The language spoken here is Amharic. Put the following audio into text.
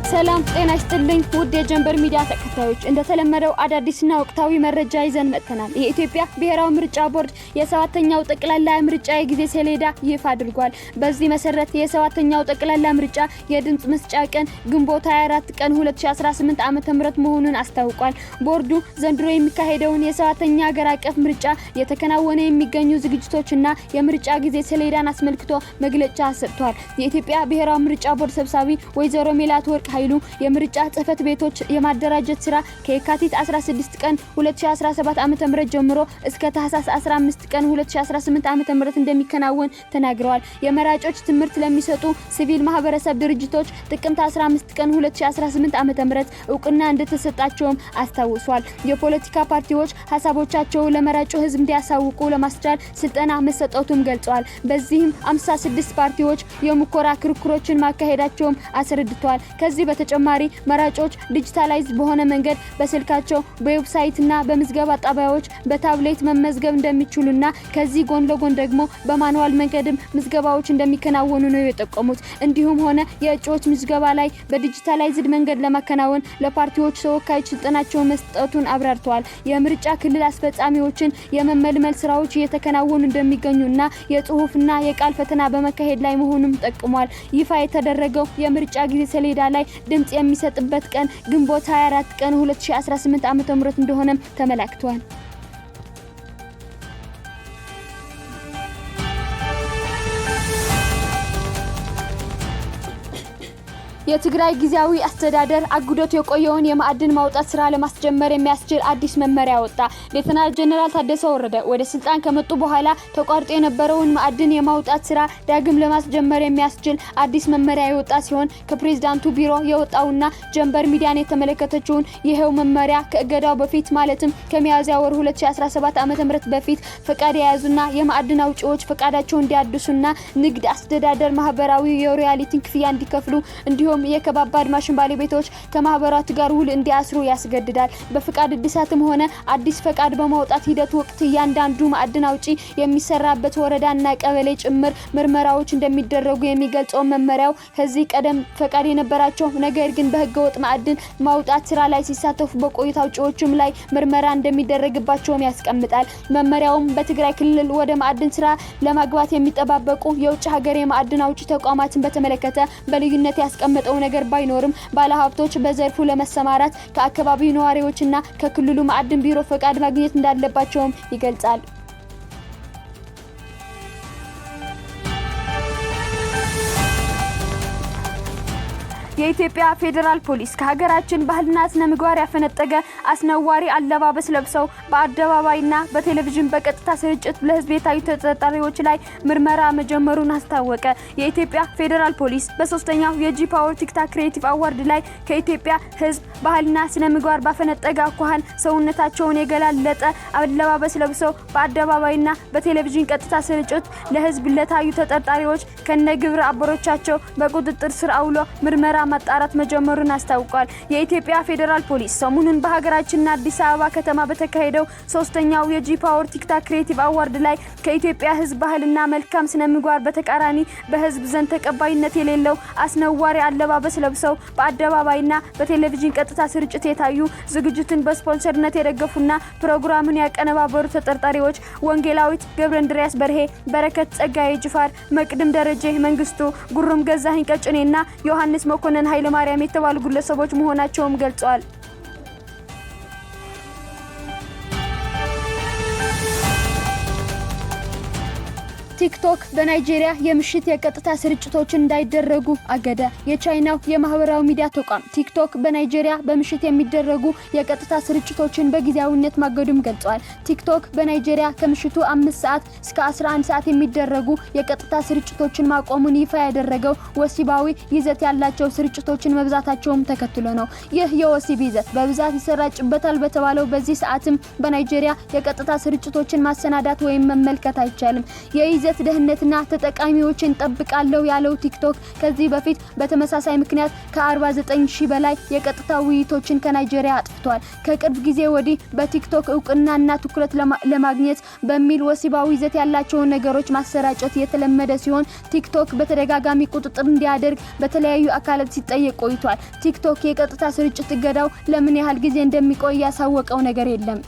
ሰላም ጤና ይስጥልኝ ውድ የጀንበር ሚዲያ ተከታዮች እንደተለመደው አዳዲስና ወቅታዊ መረጃ ይዘን መጥተናል። የኢትዮጵያ ብሔራዊ ምርጫ ቦርድ የሰባተኛው ጠቅላላ ምርጫ የጊዜ ሰሌዳ ይፋ አድርጓል። በዚህ መሰረት የሰባተኛው ጠቅላላ ምርጫ የድምጽ መስጫ ቀን ግንቦት 24 ቀን 2018 ዓ.ም መሆኑን አስታውቋል። ቦርዱ ዘንድሮ የሚካሄደውን የሰባተኛ ሀገር አቀፍ ምርጫ የተከናወነ የሚገኙ ዝግጅቶችና የምርጫ ጊዜ ሰሌዳን አስመልክቶ መግለጫ ሰጥቷል። የኢትዮጵያ ብሔራዊ ምርጫ ቦርድ ሰብሳቢ ወይዘሮ ሜላት ወርቅ ኃይሉ የምርጫ ጽህፈት ቤቶች የማደራጀት ስራ ከየካቲት 16 ቀን 2017 ዓ.ም ጀምሮ እስከ ታህሳስ 15 ቀን 2018 ዓ.ም እንደሚከናወን ተናግረዋል። የመራጮች ትምህርት ለሚሰጡ ሲቪል ማህበረሰብ ድርጅቶች ጥቅምት 15 ቀን 2018 ዓ.ም እውቅና እንደተሰጣቸውም አስታውሷል። የፖለቲካ ፓርቲዎች ሐሳቦቻቸውን ለመራጩ ህዝብ እንዲያሳውቁ ለማስቻል ስልጠና መሰጠቱም ገልጸዋል። በዚህም 56 ፓርቲዎች የሙከራ ክርክሮችን ማካሄዳቸውም አስረድተዋል። ከዚህ በተጨማሪ መራጮች ዲጂታላይዝ በሆነ መንገድ በስልካቸው በዌብሳይትና በምዝገባ ጣቢያዎች በታብሌት መመዝገብ እንደሚችሉና ከዚህ ጎን ለጎን ደግሞ በማኑዋል መንገድም ምዝገባዎች እንደሚከናወኑ ነው የጠቆሙት። እንዲሁም ሆነ የእጩዎች ምዝገባ ላይ በዲጂታላይዝድ መንገድ ለማከናወን ለፓርቲዎች ተወካዮች ስልጠናቸውን መስጠቱን አብራርተዋል። የምርጫ ክልል አስፈጻሚዎችን የመመልመል ስራዎች እየተከናወኑ እንደሚገኙና የጽሁፍና የቃል ፈተና በመካሄድ ላይ መሆኑን ጠቁሟል። ይፋ የተደረገው የምርጫ ጊዜ ሰሌዳ ላይ ድምጽ የሚሰጥበት ቀን ግንቦት 24 ቀን 2018 ዓ.ም እንደሆነ ተመላክቷል። የትግራይ ጊዜያዊ አስተዳደር አጉዶት የቆየውን የማዕድን ማውጣት ስራ ለማስጀመር የሚያስችል አዲስ መመሪያ ወጣ። ሌተናል ጀነራል ታደሰ ወረደ ወደ ስልጣን ከመጡ በኋላ ተቋርጦ የነበረውን ማዕድን የማውጣት ስራ ዳግም ለማስጀመር የሚያስችል አዲስ መመሪያ የወጣ ሲሆን ከፕሬዝዳንቱ ቢሮ የወጣውና ጀንበር ሚዲያን የተመለከተችውን ይሄው መመሪያ ከእገዳው በፊት ማለትም ከሚያዝያ ወር 2017 ዓ.ም በፊት ፈቃድ የያዙና የማዕድን አውጪዎች ፈቃዳቸውን እንዲያድሱና ንግድ አስተዳደር ማህበራዊ የሮያሊቲ ክፍያ እንዲከፍሉ እንዲሁ የከባባድ ማሽን ባለቤቶች ከማህበራት ጋር ውል እንዲያስሩ ያስገድዳል። በፍቃድ እድሳትም ሆነ አዲስ ፈቃድ በማውጣት ሂደት ወቅት ያንዳንዱ ማዕድን አውጪ የሚሰራበት ወረዳና ቀበሌ ጭምር ምርመራዎች እንደሚደረጉ የሚገልጸው መመሪያው ከዚህ ቀደም ፈቃድ የነበራቸው ነገር ግን በህገወጥ ማዕድን ማውጣት ስራ ላይ ሲሳተፉ በቆይታ አውጪዎችም ላይ ምርመራ እንደሚደረግባቸውም ያስቀምጣል። መመሪያውም በትግራይ ክልል ወደ ማዕድን ስራ ለማግባት የሚጠባበቁ የውጭ ሀገር የማዕድን አውጪ ተቋማትን በተመለከተ በልዩነት ያስቀምጣል ነገር ባይኖርም ባለሀብቶች በዘርፉ ለመሰማራት ከአካባቢው ነዋሪዎችና ከክልሉ ማዕድን ቢሮ ፈቃድ ማግኘት እንዳለባቸውም ይገልጻል። የኢትዮጵያ ፌደራል ፖሊስ ከሀገራችን ባህልና ስነ ምግባር ያፈነጠገ አስነዋሪ አለባበስ ለብሰው በአደባባይና በቴሌቪዥን በቀጥታ ስርጭት ለህዝብ የታዩ ተጠርጣሪዎች ላይ ምርመራ መጀመሩን አስታወቀ። የኢትዮጵያ ፌደራል ፖሊስ በሶስተኛው የጂ ፓወር ቲክታክ ክሬቲቭ አዋርድ ላይ ከኢትዮጵያ ህዝብ ባህልና ስነ ምግባር ባፈነጠገ አኳኋን ሰውነታቸውን የገላለጠ አለባበስ ለብሰው በአደባባይና በቴሌቪዥን ቀጥታ ስርጭት ለህዝብ ለታዩ ተጠርጣሪዎች ከነግብረ አበሮቻቸው በቁጥጥር ስር አውሎ ምርመራ ማጣራት መጀመሩን አስታውቋል። የኢትዮጵያ ፌደራል ፖሊስ ሰሞኑን በሀገራችንና አዲስ አበባ ከተማ በተካሄደው ሶስተኛው የጂ ፓወር ቲክታክ ክሬቲቭ አዋርድ ላይ ከኢትዮጵያ ህዝብ ባህልና መልካም ስነ ምግባር በተቃራኒ በህዝብ ዘንድ ተቀባይነት የሌለው አስነዋሪ አለባበስ ለብሰው በአደባባይና በቴሌቪዥን ቀጥታ ስርጭት የታዩ ዝግጅትን በስፖንሰርነት የደገፉና ፕሮግራሙን ያቀነባበሩ ተጠርጣሪዎች ወንጌላዊት ገብረንድሪያስ በርሄ፣ በረከት ጸጋዬ ጅፋር፣ መቅድም ደረጀ መንግስቱ፣ ጉሩም ገዛኸኝ ቀጭኔና ዮሐንስ መኮንን ኃይለ ማርያም የተባሉ ግለሰቦች መሆናቸውም ገልጸዋል። ቲክቶክ በናይጄሪያ የምሽት የቀጥታ ስርጭቶችን እንዳይደረጉ አገደ። የቻይናው የማህበራዊ ሚዲያ ተቋም ቲክቶክ በናይጄሪያ በምሽት የሚደረጉ የቀጥታ ስርጭቶችን በጊዜያዊነት ማገዱን ገልጿል። ቲክቶክ በናይጄሪያ ከምሽቱ 5 ሰዓት እስከ 11 ሰዓት የሚደረጉ የቀጥታ ስርጭቶችን ማቆሙን ይፋ ያደረገው ወሲባዊ ይዘት ያላቸው ስርጭቶችን መብዛታቸውም ተከትሎ ነው። ይህ የወሲብ ይዘት በብዛት ይሰራጭበታል በተባለው በዚህ ሰዓትም በናይጄሪያ የቀጥታ ስርጭቶችን ማሰናዳት ወይም መመልከት አይቻልም። የይዘት ደህንነትና ተጠቃሚዎችን ጠብቃለሁ ያለው ቲክቶክ ከዚህ በፊት በተመሳሳይ ምክንያት ከ49000 በላይ የቀጥታ ውይይቶችን ከናይጄሪያ አጥፍቷል። ከቅርብ ጊዜ ወዲህ በቲክቶክ እውቅናና ትኩረት ለማግኘት በሚል ወሲባዊ ይዘት ያላቸውን ነገሮች ማሰራጨት የተለመደ ሲሆን ቲክቶክ በተደጋጋሚ ቁጥጥር እንዲያደርግ በተለያዩ አካላት ሲጠየቅ ቆይቷል። ቲክቶክ የቀጥታ ስርጭት እገዳው ለምን ያህል ጊዜ እንደሚቆይ ያሳወቀው ነገር የለም።